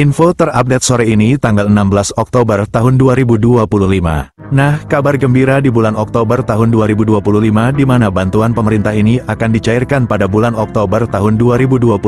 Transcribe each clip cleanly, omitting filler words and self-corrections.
Info terupdate sore ini tanggal 16 Oktober tahun 2025. Nah, kabar gembira di bulan Oktober tahun 2025 di mana bantuan pemerintah ini akan dicairkan pada bulan Oktober tahun 2025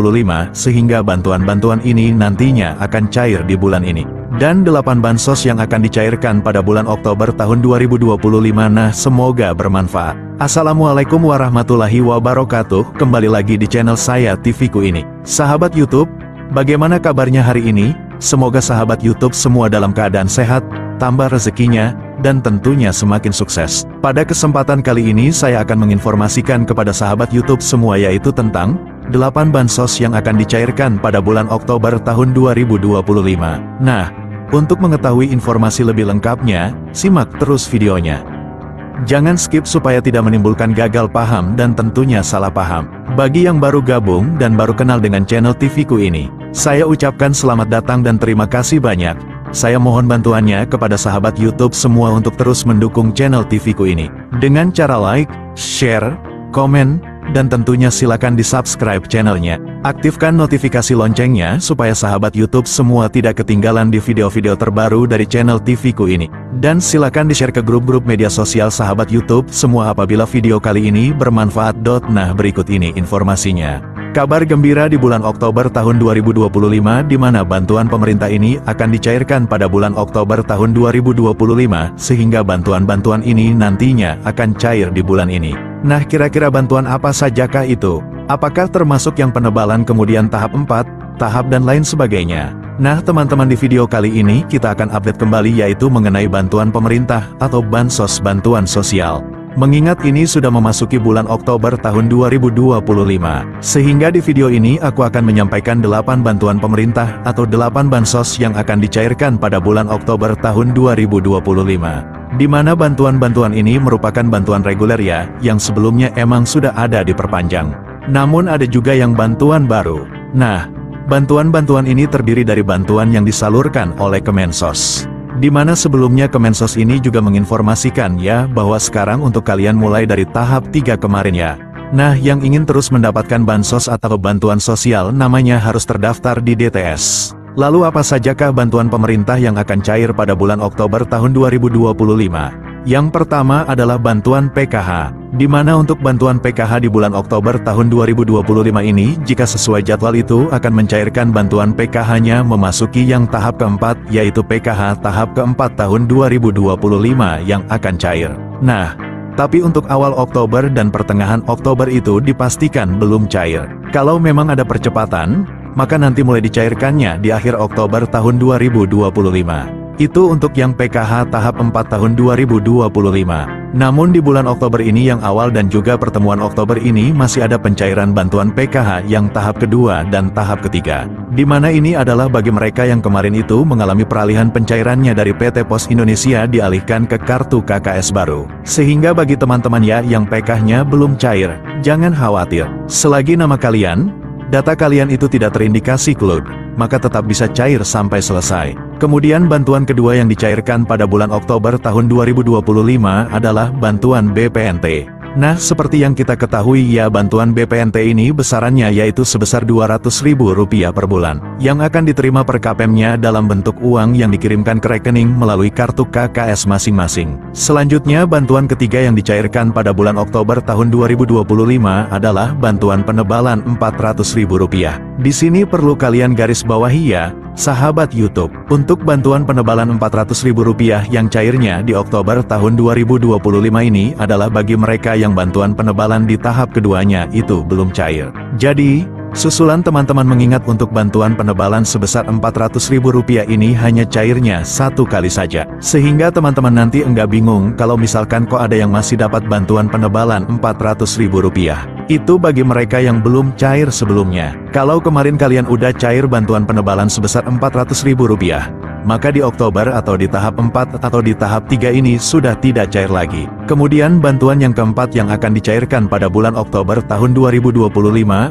sehingga bantuan-bantuan ini nantinya akan cair di bulan ini. Dan 8 bansos yang akan dicairkan pada bulan Oktober tahun 2025. Nah, semoga bermanfaat. Assalamualaikum warahmatullahi wabarakatuh. Kembali lagi di channel saya TVku ini. Sahabat YouTube, bagaimana kabarnya hari ini? Semoga sahabat YouTube semua dalam keadaan sehat, tambah rezekinya, dan tentunya semakin sukses. Pada kesempatan kali ini saya akan menginformasikan kepada sahabat YouTube semua yaitu tentang 8 bansos yang akan dicairkan pada bulan Oktober tahun 2025. Nah, untuk mengetahui informasi lebih lengkapnya, simak terus videonya. Jangan skip supaya tidak menimbulkan gagal paham dan tentunya salah paham. Bagi yang baru gabung dan baru kenal dengan channel TVku ini, saya ucapkan selamat datang dan terima kasih banyak. Saya mohon bantuannya kepada sahabat YouTube semua untuk terus mendukung channel TVku ini. Dengan cara like, share, komen, dan tentunya silakan di-subscribe channelnya. Aktifkan notifikasi loncengnya supaya sahabat YouTube semua tidak ketinggalan di video-video terbaru dari channel TVku ini. Dan silakan di-share ke grup-grup media sosial sahabat YouTube semua apabila video kali ini bermanfaat. Nah, berikut ini informasinya. Kabar gembira di bulan Oktober tahun 2025 di mana bantuan pemerintah ini akan dicairkan pada bulan Oktober tahun 2025 sehingga bantuan-bantuan ini nantinya akan cair di bulan ini. Nah, kira-kira bantuan apa sajakah itu? Apakah termasuk yang penebalan kemudian tahap 4, tahap dan lain sebagainya? Nah, teman-teman, di video kali ini kita akan update kembali yaitu mengenai bantuan pemerintah atau bansos bantuan sosial. Mengingat ini sudah memasuki bulan Oktober tahun 2025, sehingga di video ini aku akan menyampaikan 8 bantuan pemerintah atau 8 bansos yang akan dicairkan pada bulan Oktober tahun 2025. Di mana bantuan-bantuan ini merupakan bantuan reguler ya, yang sebelumnya emang sudah ada diperpanjang. Namun ada juga yang bantuan baru. Nah, bantuan-bantuan ini terdiri dari bantuan yang disalurkan oleh Kemensos. Di mana sebelumnya Kemensos ini juga menginformasikan ya bahwa sekarang untuk kalian mulai dari tahap 3 kemarin ya. Nah, yang ingin terus mendapatkan bansos atau bantuan sosial namanya harus terdaftar di DTS. Lalu apa sajakah bantuan pemerintah yang akan cair pada bulan Oktober tahun 2025? Yang pertama adalah bantuan PKH. Di mana untuk bantuan PKH di bulan Oktober tahun 2025 ini, jika sesuai jadwal itu akan mencairkan bantuan PKH-nya memasuki yang tahap keempat, yaitu PKH tahap keempat tahun 2025 yang akan cair. Nah, tapi untuk awal Oktober dan pertengahan Oktober itu dipastikan belum cair. Kalau memang ada percepatan, maka nanti mulai dicairkannya di akhir Oktober tahun 2025. Itu untuk yang PKH tahap 4 tahun 2025. Namun di bulan Oktober ini yang awal dan juga pertemuan Oktober ini masih ada pencairan bantuan PKH yang tahap kedua dan tahap ketiga. Di mana ini adalah bagi mereka yang kemarin itu mengalami peralihan pencairannya dari PT Pos Indonesia dialihkan ke kartu KKS baru. Sehingga bagi teman-teman ya yang PKH-nya belum cair, jangan khawatir. Selagi nama kalian, data kalian itu tidak terindikasi cloud, maka tetap bisa cair sampai selesai. Kemudian bantuan kedua yang dicairkan pada bulan Oktober tahun 2025 adalah bantuan BPNT. Nah, seperti yang kita ketahui ya, bantuan BPNT ini besarannya yaitu sebesar Rp200.000 per bulan, yang akan diterima per KPM-nya dalam bentuk uang yang dikirimkan ke rekening melalui kartu KKS masing-masing. Selanjutnya, bantuan ketiga yang dicairkan pada bulan Oktober tahun 2025 adalah bantuan penebalan Rp400.000. Di sini perlu kalian garis bawahi ya, sahabat YouTube, untuk bantuan penebalan Rp400.000 yang cairnya di Oktober tahun 2025 ini adalah bagi mereka yang bantuan penebalan di tahap keduanya itu belum cair. Jadi, susulan teman-teman mengingat untuk bantuan penebalan sebesar Rp400.000 ini hanya cairnya satu kali saja. Sehingga teman-teman nanti enggak bingung kalau misalkan kok ada yang masih dapat bantuan penebalan Rp400.000. Itu bagi mereka yang belum cair sebelumnya. Kalau kemarin kalian udah cair bantuan penebalan sebesar Rp400.000, maka di Oktober atau di tahap 4 atau di tahap 3 ini sudah tidak cair lagi. Kemudian bantuan yang keempat yang akan dicairkan pada bulan Oktober tahun 2025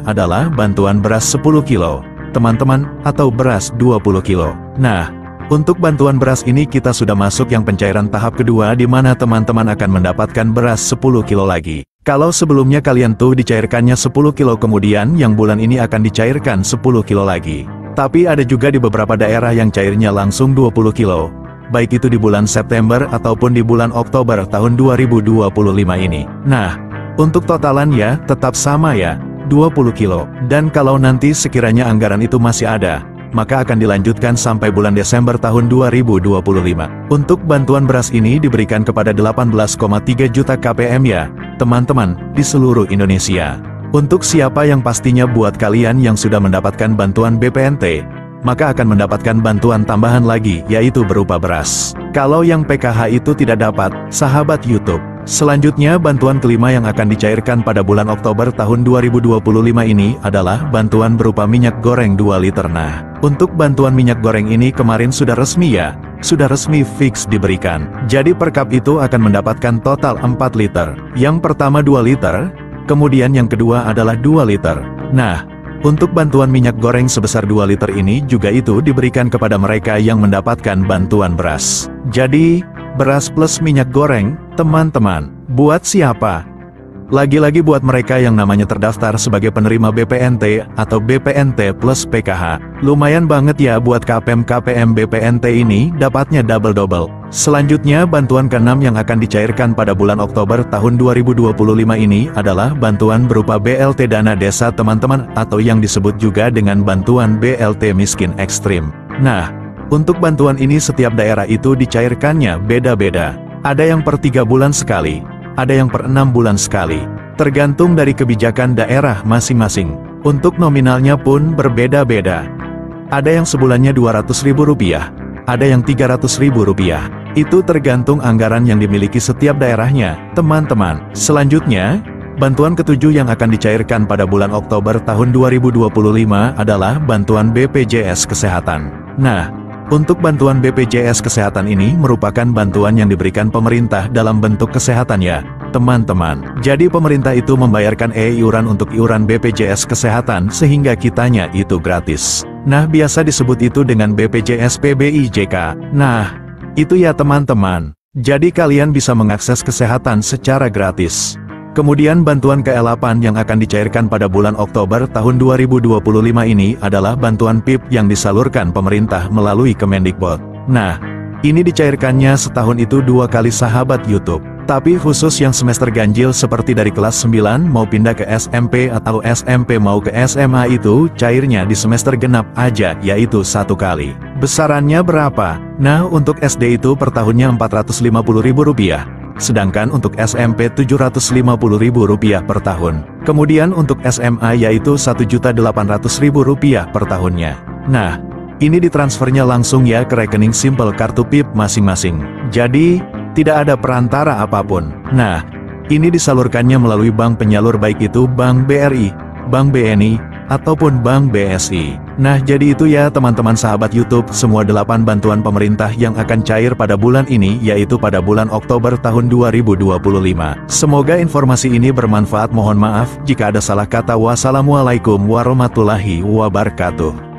adalah bantuan beras 10 kilo, teman-teman, atau beras 20 kilo. Nah, untuk bantuan beras ini kita sudah masuk yang pencairan tahap kedua di mana teman-teman akan mendapatkan beras 10 kilo lagi. Kalau sebelumnya kalian tuh dicairkannya 10 kilo kemudian yang bulan ini akan dicairkan 10 kilo lagi. Tapi ada juga di beberapa daerah yang cairnya langsung 20 kilo. Baik itu di bulan September ataupun di bulan Oktober tahun 2025 ini. Nah, untuk totalannya tetap sama ya, 20 kilo. Dan kalau nanti sekiranya anggaran itu masih ada, maka akan dilanjutkan sampai bulan Desember tahun 2025. Untuk bantuan beras ini diberikan kepada 18,3 juta KPM ya, teman-teman, di seluruh Indonesia. Untuk siapa yang pastinya buat kalian yang sudah mendapatkan bantuan BPNT, maka akan mendapatkan bantuan tambahan lagi, yaitu berupa beras. Kalau yang PKH itu tidak dapat, sahabat YouTube. Selanjutnya bantuan kelima yang akan dicairkan pada bulan Oktober tahun 2025 ini adalah bantuan berupa minyak goreng 2 liter. Nah, untuk bantuan minyak goreng ini kemarin sudah resmi ya, sudah resmi fix diberikan. Jadi per kap itu akan mendapatkan total 4 liter. Yang pertama 2 liter, kemudian yang kedua adalah 2 liter. Nah, untuk bantuan minyak goreng sebesar 2 liter ini juga itu diberikan kepada mereka yang mendapatkan bantuan beras. Jadi, beras plus minyak goreng, teman-teman, buat siapa? Lagi-lagi buat mereka yang namanya terdaftar sebagai penerima BPNT atau BPNT plus PKH. Lumayan banget ya buat KPM BPNT ini dapatnya double-double. Selanjutnya bantuan ke-6 yang akan dicairkan pada bulan Oktober tahun 2025 ini adalah bantuan berupa BLT Dana Desa teman-teman, atau yang disebut juga dengan bantuan BLT Miskin Ekstrim. Nah, untuk bantuan ini setiap daerah itu dicairkannya beda-beda. Ada yang per 3 bulan sekali, ada yang per 6 bulan sekali. Tergantung dari kebijakan daerah masing-masing. Untuk nominalnya pun berbeda-beda. Ada yang sebulannya Rp200.000, ada yang Rp300.000. Itu tergantung anggaran yang dimiliki setiap daerahnya, teman-teman. Selanjutnya, bantuan ketujuh yang akan dicairkan pada bulan Oktober tahun 2025 adalah bantuan BPJS Kesehatan. Nah, untuk bantuan BPJS Kesehatan ini merupakan bantuan yang diberikan pemerintah dalam bentuk kesehatan ya, teman-teman. Jadi pemerintah itu membayarkan iuran untuk iuran BPJS Kesehatan sehingga kitanya itu gratis. Nah, biasa disebut itu dengan BPJS PBIJK. Nah, itu ya teman-teman. Jadi kalian bisa mengakses kesehatan secara gratis. Kemudian bantuan ke-8 yang akan dicairkan pada bulan Oktober tahun 2025 ini adalah bantuan PIP yang disalurkan pemerintah melalui Kemendikbud. Nah, ini dicairkannya setahun itu 2 kali sahabat YouTube. Tapi khusus yang semester ganjil seperti dari kelas 9 mau pindah ke SMP atau SMP mau ke SMA itu cairnya di semester genap aja, yaitu 1 kali. Besarannya berapa? Nah, untuk SD itu per tahunnya Rp450.000. Sedangkan untuk SMP Rp750.000 per tahun. Kemudian untuk SMA yaitu Rp1.800.000 per tahunnya. Nah, ini ditransfernya langsung ya ke rekening simpel kartu PIP masing-masing. Jadi, tidak ada perantara apapun. Nah, ini disalurkannya melalui bank penyalur baik itu Bank BRI, Bank BNI, ataupun Bank BSI. Nah, jadi itu ya teman-teman sahabat YouTube, semua 8 bantuan pemerintah yang akan cair pada bulan ini, yaitu pada bulan Oktober tahun 2025. Semoga informasi ini bermanfaat. Mohon maaf jika ada salah kata. Wassalamualaikum warahmatullahi wabarakatuh.